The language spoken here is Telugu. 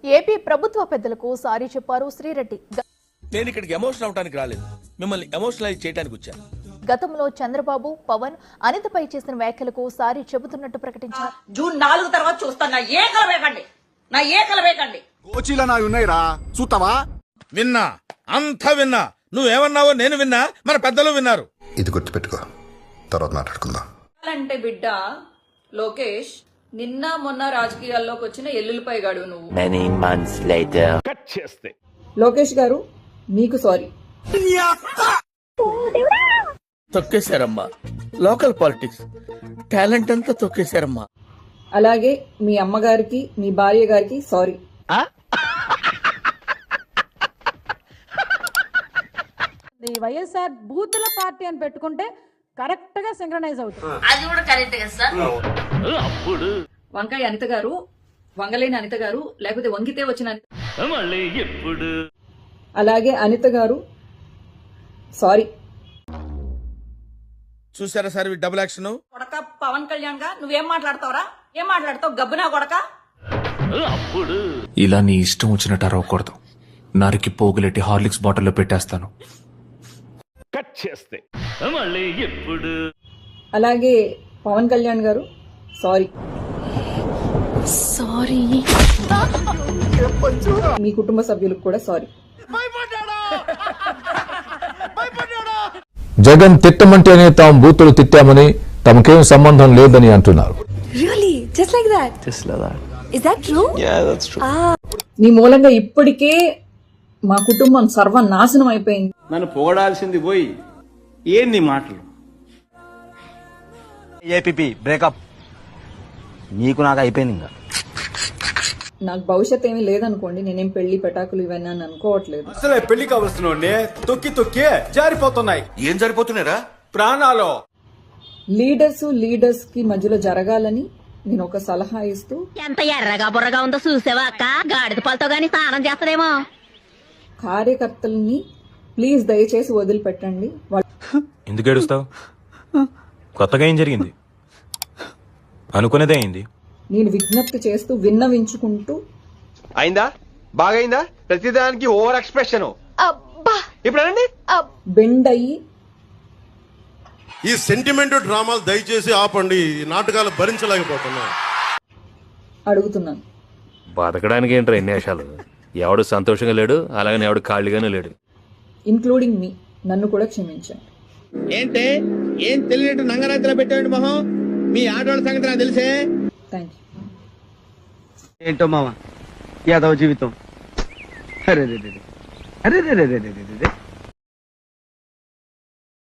ఏపీ ప్రభుత్వ పెద్దలకు సారీ చెప్పారు శ్రీరెడ్డి. నేను ఇక్కడికి ఎమోషనల్ అవడానికి రాలేదు, మిమ్మల్ని ఎమోషనలైజ్ చేయడానికి వచ్చాను. గతంలో చంద్రబాబు, పవన్ అనితపై చేసిన వ్యాఖ్యలకు సారీ చెబుతున్నట్టు ప్రకటించారు. జూన్ 4 తర్వాత చూస్తాను. నా ఏకలు వేకండి. విన్నా, అంతా విన్నా. నువ్వేమన్నావో నేను విన్నా, మన పెద్దలు విన్నారు. ఇది గుర్తుపెట్టుకో, తర్వాత మాట్లాడుకుందాం. అంటే బిడ్డ లోకేష్ నిన్న మొన్న రాజకీయాల్లోకి వచ్చిన ఎల్లులపై గాడు నువ్వు. లోకేష్ గారు మీకు సారీ. తొక్కేశారమ్మా, లోకల్ పాలిటిక్స్ టాలెంట్ అంతా తొక్కేశారమ్మా. అలాగే మీ అమ్మగారికి, మీ భార్య గారికి సారీ. వైఎస్ఆర్ బూతుల పార్టీ అని పెట్టుకుంటే కరెక్ట్ గా సింక్రనైజ్ అవుతుంది. అది కూడా కరెక్ట్ కదా సార్. వంకాయ అనిత గారు, వంగలేని అనిత గారు, లేకపోతే వంగితే వచ్చిన అలాగే అనిత గారు సారీ. చూసారా సార్ డబుల్ యాక్షన్. కొడక పవన్ కళ్యాణ్ గా నువ్వేం మాట్లాడతావురా? ఏం మాట్లాడతావు గబ్బునా కొడక? ఇలా నీ ఇష్టం వచ్చినట్టు అరవకూడదు. నరికి పోగులెట్టి హార్లిక్స్ బాటిల్లో పెట్టేస్తాను. అలాగే పవన్ కళ్యాణ్ గారు సారీ. మీ కుటుంబ సభ్యులకు కూడా సారీ. జగన్ తిట్టమంటేనే తాము బూతులు తిట్టామని, తమకేం సంబంధం లేదని అంటున్నారు. నీ మూలంగా ఇప్పటికే మా కుటుంబం సర్వనాశనం అయిపోయింది. నన్ను పొగడాల్సింది పోయి ఏంది మాటలు? ఏపీపీ బ్రేకప్ నీకు నాకు అయిపోయింది. ఇంకా నాకు భవిష్యత్ ఏమీ లేదనుకోండి. నేనేం పెళ్లి పెటాకులు ఇవన్నీ అని అనుకోవట్లేదు. అసలే పెళ్లి కావలసిన తొక్కి జారిపోతున్నాయి. ఏం సరిపోతున్నారా? ప్రాణాలు. లీడర్స్ కి మధ్యలో జరగాలని నేను ఒక సలహా ఇస్తూ, ఎంత ఎర్రగా బుర్రగా ఉందో చూసావా అక్క? గాడిద పాలతో గానీ స్నానం చేస్తారేమో. కార్యకర్తల్ని ప్లీజ్ దయచేసి వదిలిపెట్టండి. ఎందుకు ఏడుస్తావు? కొత్తగా ఏం జరిగింది? అనుకునేదే అయింది. నేను విజ్ఞప్తి చేస్తూ విన్నవించుకుంటూ. అయిందా? బాగైందా? ప్రతిదానికి ఓవర్ ఎక్స్ప్రెషన్. ఇప్పుడు బెండ్ అయ్యి ఈ సెంటిమెంట్ డ్రామాలు దయచేసి ఆపండి. ఈ నాటకాలు భరించలేకపోతున్నా అడుగుతున్నాను. బతకడానికి ఏంట్రా ఎన్ని వేషాలు? ఎవడు సంతోషంగా లేడు, అలాగని ఎవడు ఖాళీగానే లేడు. ఇంక్లూడింగ్ మీ. నన్ను కూడా క్షమించండి. ఏంటే ఏం తెలియనట్టు నంగరాత్రిలో పెట్టండి మొహం. మీ ఆడవాళ్ళ సంగతి నాకు తెలిసే. Thank you. ఏంటో మామ యాదవ జీవితం. అరే